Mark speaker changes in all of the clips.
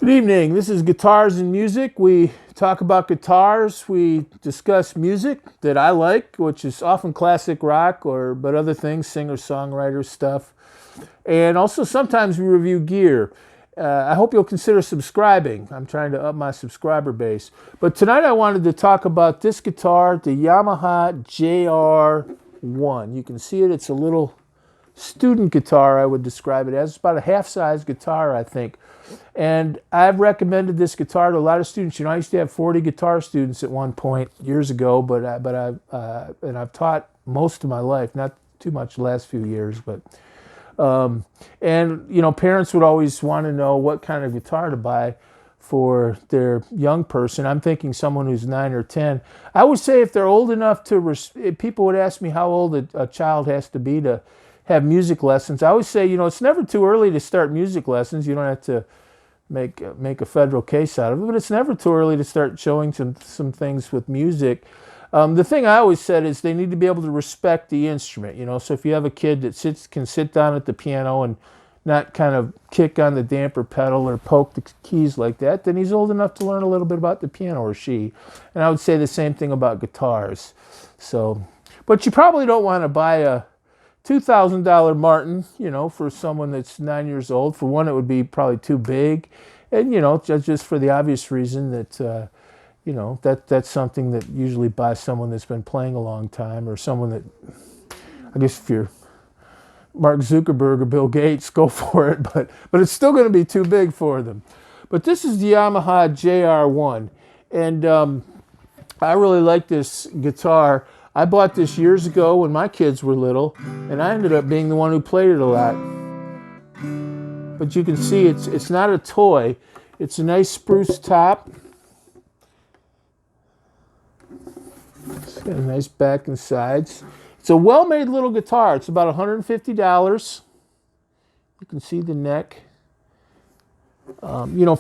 Speaker 1: Good evening. This is Guitars and Music. We talk about guitars. We discuss music that I like, which is often classic rock but other things, singer-songwriter stuff. And also sometimes we review gear. I hope you'll consider subscribing. I'm trying to up my subscriber base. But tonight I wanted to talk about this guitar, the Yamaha JR-1. You can see it. It's a little student guitar, I would describe it as. It's about a half-size guitar, I think. And I've recommended this guitar to a lot of students. You know, I used to have 40 guitar students at one point years ago, and I've taught most of my life, not too much the last few years, but and you know, parents would always want to know what kind of guitar to buy for their young person. I'm thinking someone who's 9 or 10. I would say if they're old enough people would ask me how old a child has to be to have music lessons. I always say, you know, it's never too early to start music lessons. You don't have to make a federal case out of it, but it's never too early to start showing some things with music. The thing I always said is they need to be able to respect the instrument. You know, so if you have a kid that can sit down at the piano and not kind of kick on the damper pedal or poke the keys like that, then he's old enough to learn a little bit about the piano, or she. And I would say the same thing about guitars. So, but you probably don't want to buy a $2,000 Martin, you know, for someone that's 9 years old. For one, it would be probably too big. And, you know, just for the obvious reason that, you know, that's something that usually buys someone that's been playing a long time, or someone that, I guess if you're Mark Zuckerberg or Bill Gates, go for it. But it's still going to be too big for them. But this is the Yamaha JR-1. And I really like this guitar. I bought this years ago when my kids were little, and I ended up being the one who played it a lot. But you can see it's not a toy. It's a nice spruce top. It's got a nice back and sides. It's a well-made little guitar. It's about $150. You can see the neck. You know,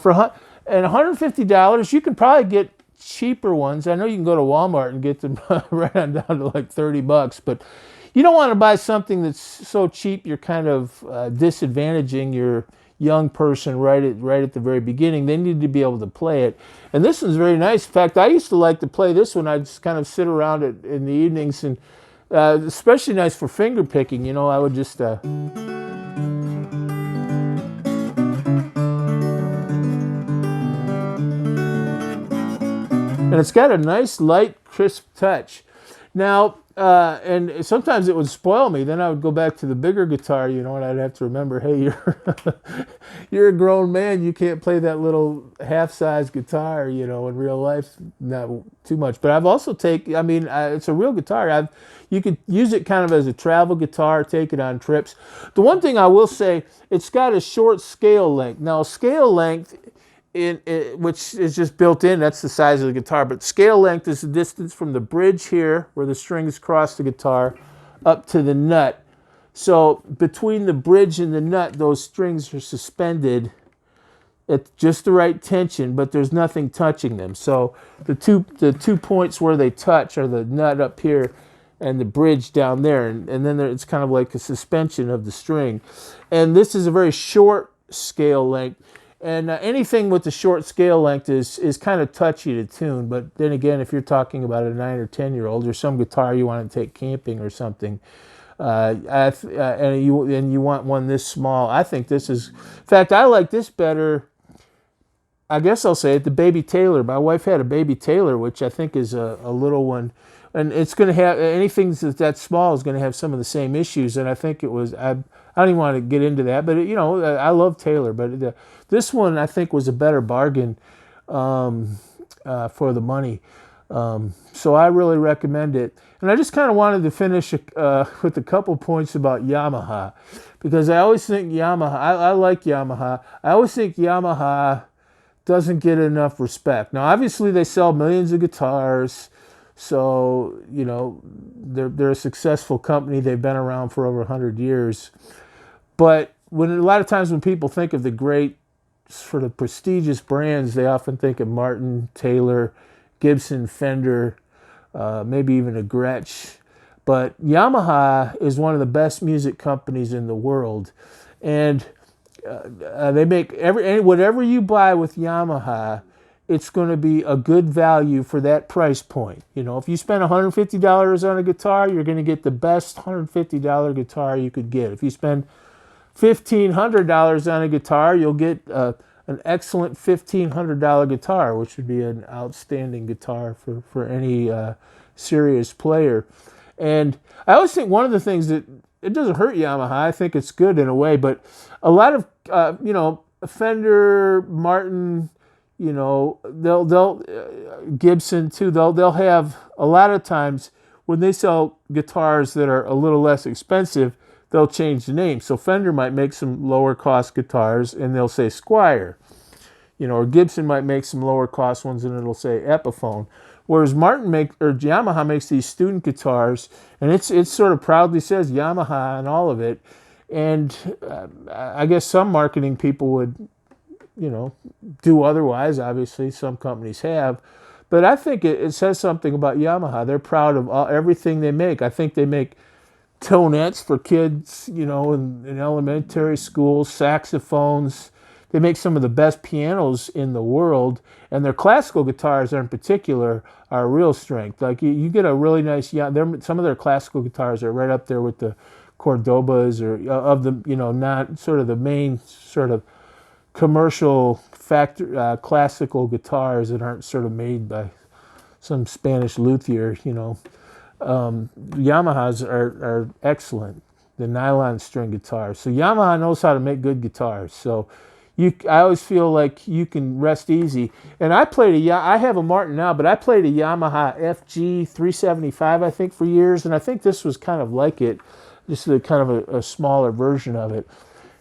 Speaker 1: and $150, you can probably get cheaper ones. I know you can go to Walmart and get them right on down to like $30, but you don't want to buy something that's so cheap you're kind of disadvantaging your young person right at the very beginning. They need to be able to play it. And this one's very nice. In fact, I used to like to play this one. I'd just kind of sit around it in the evenings, and especially nice for finger picking. You know, I would just and it's got a nice, light, crisp touch. Now, and sometimes it would spoil me. Then I would go back to the bigger guitar, you know, and I'd have to remember, hey, you're a grown man. You can't play that little half-size guitar, you know, in real life, not too much. But I've also it's a real guitar. You could use it kind of as a travel guitar, take it on trips. The one thing I will say, it's got a short scale length. Now, scale length, which is just built in, that's the size of the guitar, but scale length is the distance from the bridge here, where the strings cross the guitar, up to the nut. So between the bridge and the nut, those strings are suspended at just the right tension, but there's nothing touching them. So the two points where they touch are the nut up here and the bridge down there, and then it's kind of like a suspension of the string. And this is a very short scale length. And anything with the short scale length is kind of touchy to tune. But then again, if you're talking about a 9 or 10-year-old, or some guitar you want to take camping or something, and you want one this small, I think this is. In fact, I like this better. I guess I'll say it, the Baby Taylor. My wife had a Baby Taylor, which I think is a little one. And it's going to have, anything that's small is going to have some of the same issues. And I think it was, I don't even want to get into that, but you know, I love Taylor, but this one I think was a better bargain for the money. So I really recommend it. And I just kind of wanted to finish with a couple points about Yamaha, because I always think I like Yamaha. I always think Yamaha doesn't get enough respect. Now, obviously they sell millions of guitars. So, you know, they're a successful company. They've been around for over 100 years. But a lot of times when people think of the great sort of prestigious brands, they often think of Martin, Taylor, Gibson, Fender, maybe even a Gretsch. But Yamaha is one of the best music companies in the world. And they make whatever you buy with Yamaha, it's going to be a good value for that price point. You know, if you spend $150 on a guitar, you're going to get the best $150 guitar you could get. If you spend $1,500 on a guitar, you'll get an excellent $1,500 guitar, which would be an outstanding guitar for any serious player. And I always think one of the things that it doesn't hurt Yamaha. I think it's good in a way, but a lot of Fender, Martin, they'll Gibson too. They'll have a lot of times when they sell guitars that are a little less expensive, they'll change the name. So Fender might make some lower cost guitars and they'll say Squier, or Gibson might make some lower cost ones and it'll say Epiphone. Whereas Yamaha makes these student guitars, and it sort of proudly says Yamaha and all of it. And I guess some marketing people would, do otherwise. Obviously, some companies have. But I think it says something about Yamaha. They're proud of everything they make. I think they make tonettes for kids, in elementary schools, saxophones. They make some of the best pianos in the world, and their classical guitars in particular are a real strength. Like you get a really nice, some of their classical guitars are right up there with the Cordobas or of the, not sort of the main sort of commercial classical guitars that aren't sort of made by some Spanish luthier, Yamahas are excellent, the nylon string guitars. So Yamaha knows how to make good guitars. So I always feel like you can rest easy. And I have a Martin now, but I played a Yamaha FG 375, I think, for years. And I think this was kind of like it, just kind of a smaller version of it.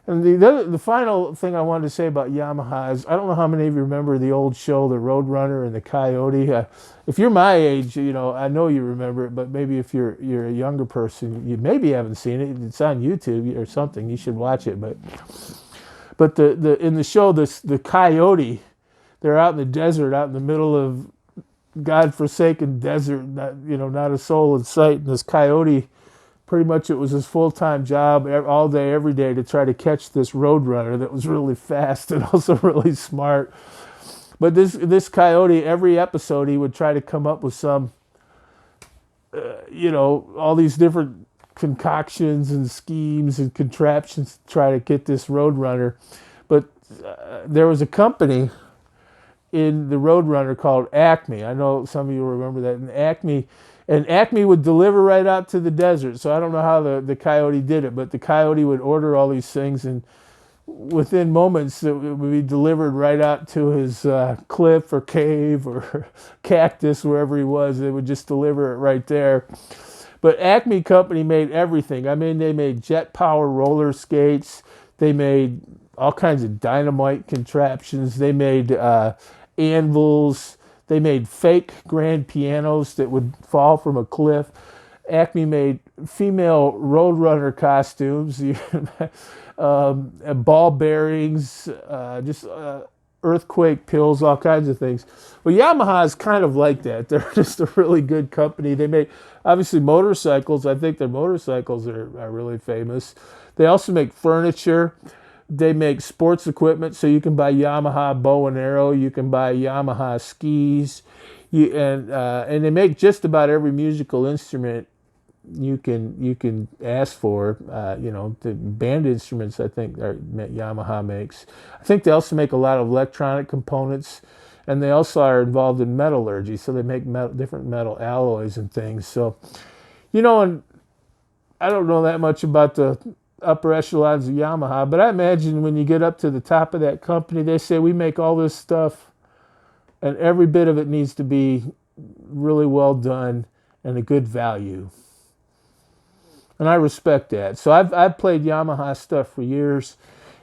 Speaker 1: And the final thing I wanted to say about Yamaha is, I don't know how many of you remember the old show, The Roadrunner and the Coyote. If you're my age, I know you remember it, but maybe if you're a younger person, you maybe haven't seen it. It's on YouTube or something. You should watch it. But in the show, the coyote, they're out in the desert, out in the middle of godforsaken desert, not a soul in sight. And this coyote, pretty much it was his full-time job all day, every day to try to catch this roadrunner that was really fast and also really smart. But this coyote, every episode, he would try to come up with some, all these different concoctions and schemes and contraptions to try to get this roadrunner. But there was a company in the roadrunner called Acme. I know some of you remember that. And Acme would deliver right out to the desert. So I don't know how the coyote did it, but the coyote would order all these things, and within moments it would be delivered right out to his cliff or cave or cactus, wherever he was. They would just deliver it right there. But Acme Company made everything. I mean, they made jet power roller skates. They made all kinds of dynamite contraptions. They made anvils. They made fake grand pianos that would fall from a cliff. Acme made female roadrunner costumes, ball bearings, earthquake pills, all kinds of things. Well, Yamaha is kind of like that. They're just a really good company. They make, obviously, motorcycles. I think their motorcycles are really famous. They also make furniture. They make sports equipment, so you can buy Yamaha bow and arrow. You can buy Yamaha skis. And they make just about every musical instrument you can ask for. The band instruments, I think, Yamaha makes. I think they also make a lot of electronic components, and they also are involved in metallurgy, so they make different metal alloys and things. So, and I don't know that much about the upper echelons of Yamaha, but I imagine when you get up to the top of that company, they say, we make all this stuff, and every bit of it needs to be really well done and a good value. And I respect that. So I've played Yamaha stuff for years.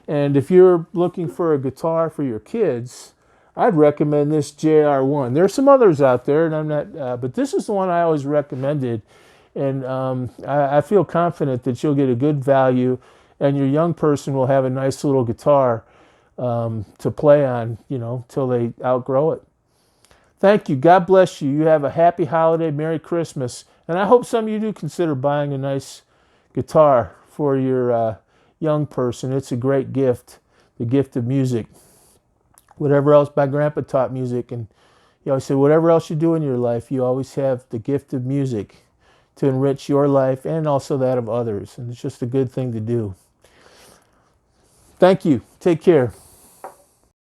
Speaker 1: And if you're looking for a guitar for your kids, I'd recommend this JR-1. There are some others out there, and I'm not, but this is the one I always recommended. And I feel confident that you'll get a good value, and your young person will have a nice little guitar to play on, till they outgrow it. Thank you. God bless you. You have a happy holiday. Merry Christmas. And I hope some of you do consider buying a nice guitar for your young person. It's a great gift. the gift of music. Whatever else, my grandpa taught music, and he always said, whatever else you do in your life, you always have the gift of music to enrich your life and also that of others. And it's just a good thing to do. Thank you. Take care.